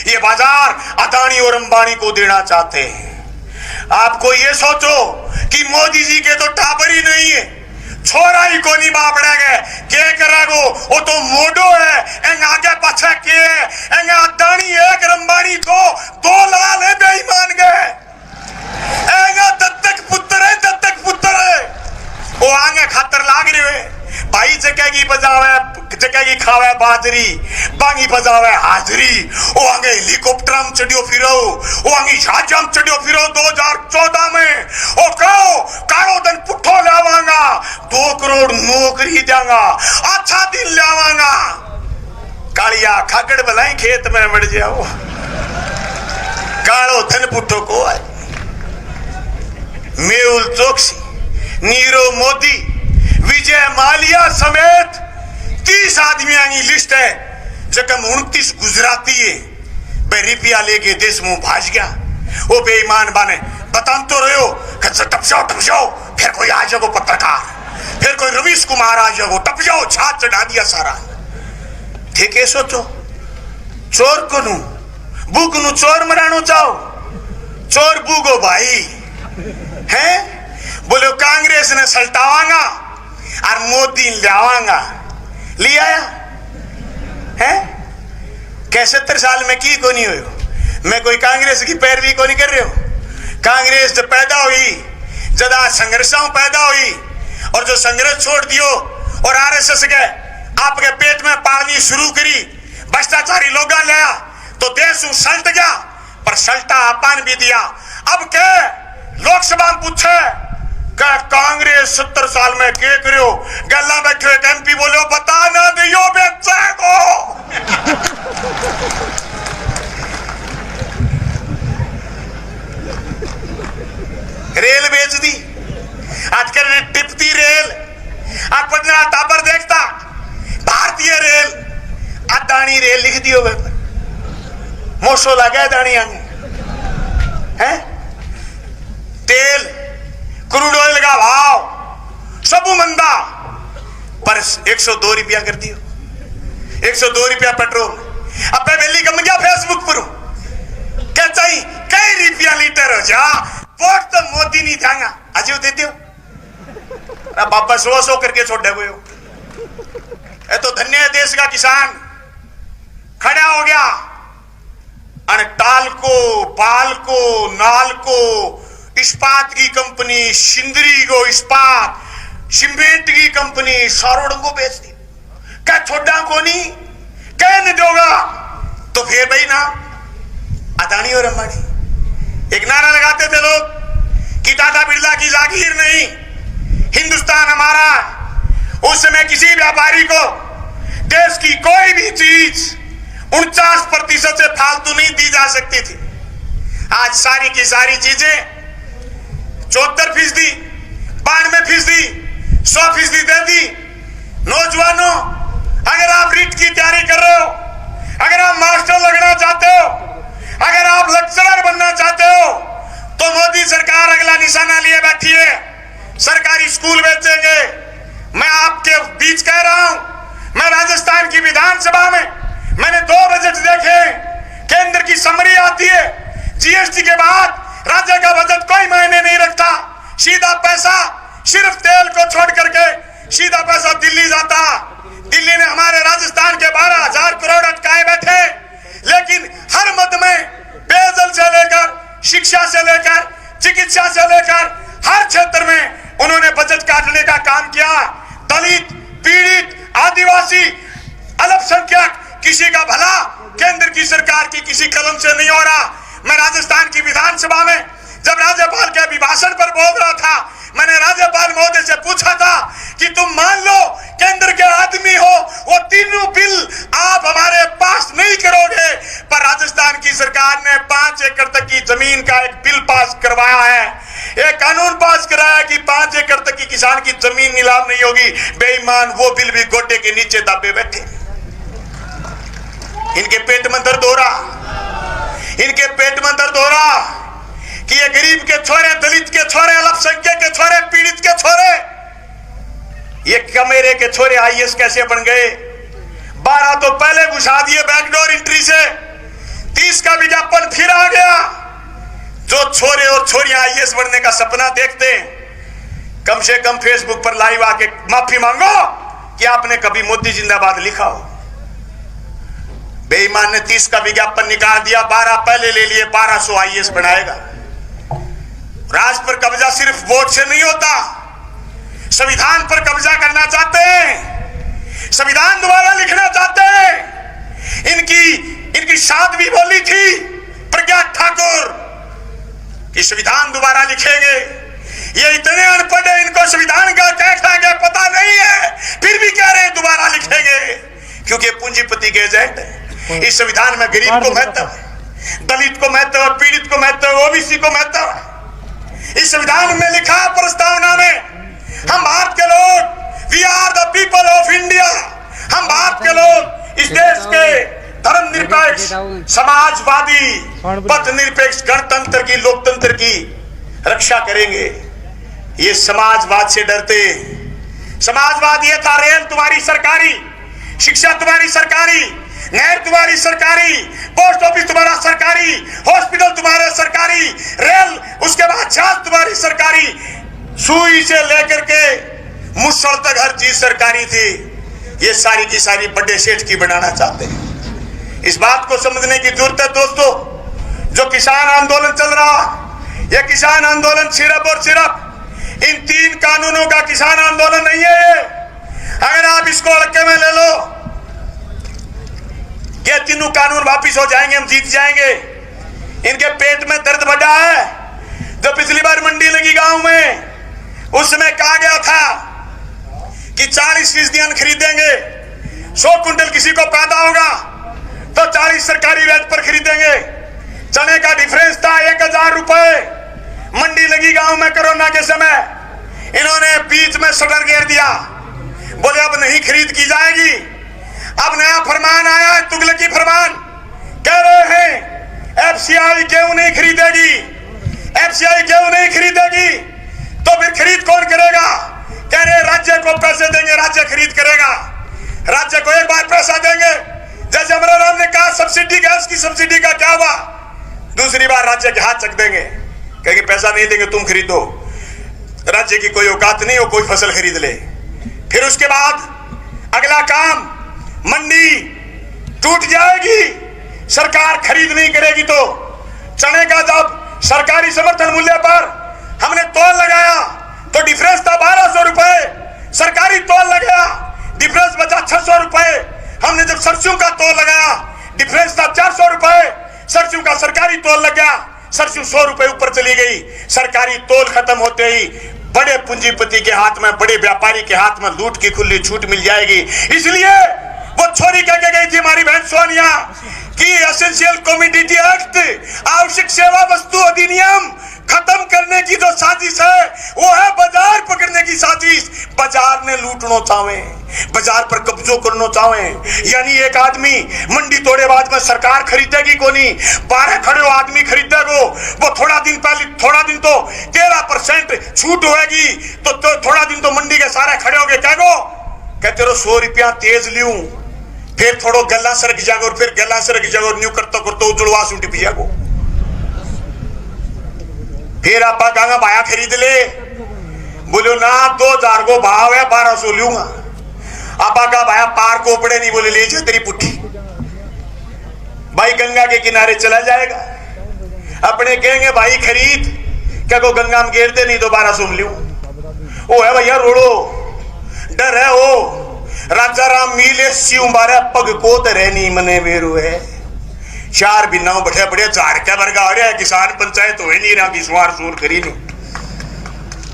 ये बाजार अदानी और अंबानी को देना चाहते हैं। आपको ये सोचो कि मोदी जी के तो टाबर ही नहीं है, छोरा ही को नहीं बापड़ा गए के करागो, वो तो मोडो है, एंग आगे पछा के एंग अदानी एक अंबानी को दो लाल है बेईमान गए, एंग दत्तक पुत्र है वो आगे खातर लाग रहे है भाई। जगह की बजावे जगह की खावे बाजरी, बांगी बजावे हाजरी। वो आगे हेलीकॉप्टर में चढ़ियो फिरो, वो आगे जहाज में चढ़ियो फिरो 2014 में। ओ कहो कारो दिन पुठो लावांगा, 2 करोड़ नौकरी देंगा, अच्छा दिन लावांगा। कालिया खागड़ बलाई खेत में मर जाओ, कालो धन पुठो को आए। मेहुल चोकसी, नीरव मोदी, विजय माल्या समेत 30 आदमियों की लिस्ट है। जगह 29 गुजराती है रुपया लेके देश मुंह भाज गया। वो बेईमान बाने बता तो रहे हो, टप जाओ, फिर कोई आ जाओ पत्रकार, फिर कोई रवीश कुमार आ जाओ, टप जाओ, छात चढ़ा दिया सारा। ठीक है, सोचो चोर को नू बुक नू चोर मरानो चाहो, चोर बुगो भाई है। बोलो कांग्रेस ने सल्टावांगा और मोदी लावांगा, लिया है। 71 साल में की को नहीं हो, मैं कोई कांग्रेस की पैरवी को नहीं कर रहे हो। कांग्रेस जब पैदा हुई, जदा संघर्षों पैदा हुई, और जो संघर्ष छोड़ दियो और आरएसएस के आपके पेट में पानी शुरू करी, भ्रष्टाचारी लोग लाया तो देश सल्ट गया। पर सल्टा अपान भी दिया। अब के लोकसभा में पूछे कांग्रेस 70 साल में के करो, गल्ला बैठे एक एमपी बोलो बता ना दियो बेचा को। रेल बेच दी, आजकल टिपती रेल। आप पटना टापर देखता भारतीय रेल, अदानी रेल लिख दियो मोशो लगा अदानी है। तेल क्रूड ऑयल का भाव सब मंदा, पर 102 रुपया कर दियो, 102 रुपया पेट्रोल। अब वेली कम गया फेसबुक पर क्या चाहिए, कई रुपया लीटर हो जा, वोट तो मोदी नहीं जाएगा अजू दे दियो। बाबा 100 करके छोड़े हुए हो। ये तो धन्य है देश का किसान, खड़ा हो गया। अन टालको, बालको, नालको, इस्पात की कंपनी, सिंदरी को इस्पात, सीमेंट की कंपनी सारों को बेच दी। क्या छोड़ा को नहीं, क्या नहीं दोगा तो फिर भाई ना अदानी और अंबानी। एक नारा लगाते थे लोग कि टाटा बिरला की जागीर नहीं, हिंदुस्तान हमारा। उस समय किसी व्यापारी को देश की कोई भी चीज 49% से फालतू नहीं दी जा सकती थी। आज सारी की सारी चीजें 74%, 92%, 100% दे दी। नौजवानों, अगर आप रीट की तैयारी कर रहे हो, अगर आप मास्टर लगना चाहते हो, अगर आप लेक्चरर बनना चाहते हो, तो मोदी सरकार अगला निशाना लिए बैठी है। सरकारी स्कूल बेचेंगे। मैं आपके बीच कह रहा हूं, मैं राजस्थान की विधानसभा में मैंने 2 बजट देखे। केंद्र की समरी आती है, जीएसटी के बाद राज्य का बजट कोई मायने नहीं रखता। सीधा पैसा सिर्फ तेल को छोड़ करके सीधा पैसा दिल्ली जाता। दिल्ली ने हमारे राजस्थान के 12,000 करोड़ अटकाए बैठे, लेकिन हर मद में पेयजल से लेकर, शिक्षा से लेकर, चिकित्सा से लेकर हर क्षेत्र में उन्होंने बजट काटने का काम किया। दलित, पीड़ित, आदिवासी, अल्पसंख्यक, किसी का भला केंद्र की सरकार की किसी कलम से नहीं हो रहा। मैं राजस्थान की विधानसभा में जब राज्यपाल के अभिभाषण पर बोल रहा था, मैंने राज्यपाल महोदय से पूछा था कि तुम मान लो केंद्र के आदमी हो, वो तीनों बिल आप हमारे पास नहीं करोगे, पर राजस्थान की सरकार ने 5 एकड़ तक की जमीन का एक बिल पास करवाया है, एक कानून पास कराया कि 5 एकड़ तक की किसान की जमीन नीलाम नहीं होगी। बेईमान वो बिल भी गोटे के नीचे दबे बैठे। इनके पेट में दर्द हो रहा, इनके पेट में दर्द हो रहा कि ये गरीब के छोरे, दलित के छोरे, अल्पसंख्यक के छोरे, पीड़ित के छोरे, ये कमेरे के छोरे आईएएस कैसे बन गए। 12 तो पहले घुसा दिए बैकडोर एंट्री से, 30 जो छोरे और छोरियां आईएएस बनने का सपना देखते हैं, कम से कम फेसबुक पर लाइव आके माफी मांगो कि आपने कभी मोदी जिंदाबाद लिखा हो। बेईमान ने 30 का विज्ञापन निकाल दिया, 12 पहले ले लिए, 1200 आईएएस बनाएगा। राज पर कब्जा सिर्फ वोट से नहीं होता, संविधान पर कब्जा करना चाहते हैं, संविधान दोबारा लिखना चाहते हैं। इनकी साध्वी बोली थी प्रज्ञा ठाकुर कि संविधान दोबारा लिखेंगे। ये इतने अनपढ़ है, इनको संविधान का क्या खाएंगे पता नहीं है, फिर भी कह रहे हैं दोबारा लिखेंगे, क्योंकि पूंजीपति के एजेंट है। इस संविधान में गरीब को महत्व है, दलित को महत्व है, पीड़ित को महत्व है, ओबीसी को महत्व है। इस संविधान में लिखा प्रस्तावना में, हम भारत के लोग, we are the people of India, हम भारत के लोग इस देश के धर्मनिरपेक्ष, समाजवादी, पथ निरपेक्ष गणतंत्र की, लोकतंत्र की रक्षा करेंगे। ये समाजवाद से डरते। समाजवाद ये था, रेल तुम्हारी सरकारी, शिक्षा तुम्हारी सरकारी, नहर तुम्हारी सरकारी, पोस्ट ऑफिस तुम्हारा सरकारी, हॉस्पिटल तुम्हारे सरकारी, रेल उसके बाद जहाज तुम्हारी सरकारी, सुई से लेकर के मुसल तक हर चीज सरकारी थी। ये सारी की सारी बड़े सेठ की बनाना चाहते हैं। इस बात को समझने की जरूरत है दोस्तों। जो किसान आंदोलन चल रहा, यह किसान आंदोलन सिर्फ और सिर्फ इन 3 कानूनों का किसान आंदोलन नहीं है। अगर आप इसको हल्के में ले लो, ये तीनों कानून वापिस हो जाएंगे, हम जीत जाएंगे। इनके पेट में दर्द बढ़ा है। जो पिछली बार मंडी लगी गांव में, उसमें कहा गया था कि 40% अन्न खरीदेंगे, 100 कुंटल किसी को पैदा होगा तो 40 सरकारी रेट पर खरीदेंगे। चने का डिफरेंस था 1000 रुपए। मंडी लगी गांव में कोरोना के समय, इन्होंने बीच में शटर घेर दिया, बोले अब नहीं खरीद की जाएगी। अब नया फरमान आया है, तुगलकी फरमान, कह रहे हैं एफसीआई गेहूं नहीं खरीदेगी, एफसीआई गेहूं नहीं खरीदेगी, तो फिर खरीद कौन करेगा? कह रहे राज्य को पैसे देंगे, राज्य खरीद करेगा। राज्य को एक बार पैसा देंगे, जैसे हमारा राम ने कहा सब्सिडी, गैस की सब्सिडी का क्या हुआ, दूसरी बार राज्य के हाथ चक देंगे, कहेंगे पैसा नहीं देंगे तुम खरीदो। राज्य की कोई औकात नहीं हो, कोई फसल खरीद ले। फिर उसके बाद अगला काम, मंडी टूट जाएगी, सरकार खरीद नहीं करेगी तो चने का जब सरकारी समर्थन मूल्य पर हमने तोल लगाया तो डिफरेंस था 1200 रुपए, सरकारी तोल लगाया, डिफरेंस बचा 600 रुपए। हमने जब सरसों का तोल लगाया, डिफरेंस था 400 रुपए, सरसों का सरकारी तोल लग गया, सरसों 100 रुपए ऊपर चली गई। सरकारी तोल खत्म होते ही बड़े पूंजीपति के हाथ में, बड़े व्यापारी के हाथ में लूट की खुली छूट मिल जाएगी। इसलिए वो छोरी कह के गई थी हमारी बहन सोनिया कि एसेंशियल कमोडिटी एक्ट, आवश्यक सेवा वस्तु अधिनियम खत्म करने की जो साजिश है वो है बाजार पकड़ने की साजिश। बाजार ने लूटना चाहे, बाजार पर कब्जो करना चाहे, यानी एक आदमी मंडी तोड़े बाद में सरकार खरीदेगी को नहीं, 12 खड़े हो आदमी खरीदेगो। वो थोड़ा दिन पहले, थोड़ा दिन तो 13% छूट होगी, तो थोड़ा दिन तो मंडी के सारे खड़े हो गए, क्या गो कहते रहो 100 रुपया तेज लियूं, फिर थोड़ो गला सरक जागो, फिर गला सरक जागो, न्यू करतो करतो उजड़वा सूटी पी जागो। फिर आप कहा भाया खरीद ले, बोलो ना 2000 को भाव है, 1200 लूंगा। आप कहा भाया पार को पड़े नहीं, बोले ले जा तेरी पुट्ठी। भाई गंगा के किनारे चला जाएगा, अपने कहेंगे भाई खरीद, क्या को गंगा में घेर दे नहीं तो 1200 में लूं। ओ है भैया रोड़ो, डर है ओ राजा राम मिले सिउ मारे पग को तरह नहीं मने मेरू है। 4 बिनाओ बैठे बड़े झाड़ के वर्गा हो रहा है, किसान पंचायत हो नहीं रहा, किसवार सूर करी नहीं।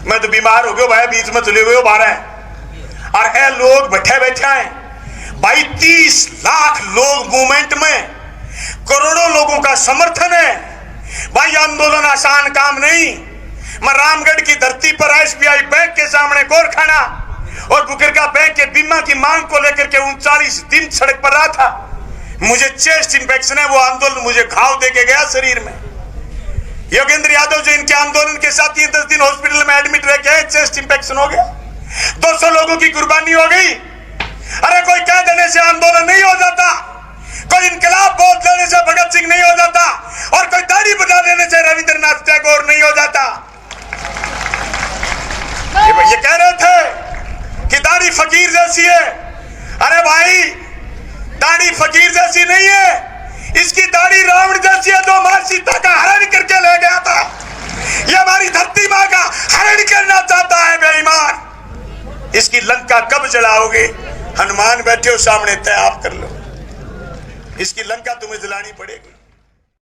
मैं तो बीमार हो गया भाई, बीच में चले गए 12 और है लोग बैठे बैठे हैं भाई। 30 लाख लोग मूवमेंट में, करोड़ों लोगों का समर्थन है भाई। आंदोलन आसान काम नहीं। मैं रामगढ़ की धरती पर एसबीआई बैंक के सामने गोरखाना और बुकरका बैंक के बीमा की मांग को लेकर के 39 दिन सड़क पर रहा था। मुझे चेस्ट इंफेक्शन है, वो आंदोलन मुझे घाव देके गया शरीर में। योगेंद्र यादव जो इनके आंदोलन के साथ 10 दिन हॉस्पिटल में एडमिट रह गए, चेस्ट इंफेक्शन हो गया, 200 लोगों की कुर्बानी हो गई। अरे कोई कह देने से आंदोलन नहीं हो जाता, कोई इनकलाब बोल देने से भगत सिंह नहीं हो जाता, और कोई दाढ़ी बजा देने से रविंद्रनाथ टैगोर फकीर जैसी है। अरे भाई, दाढ़ी फकीर जैसी नहीं है, इसकी दाढ़ी रावण जैसी है, जो मां सीता का हरण करके ले गया था। ये हमारी धरती मां का हरण करना चाहता है बेईमान। इसकी लंका कब जलाओगे? हनुमान बैठे हो सामने, तय आप कर लो, इसकी लंका तुम्हें जलानी पड़ेगी।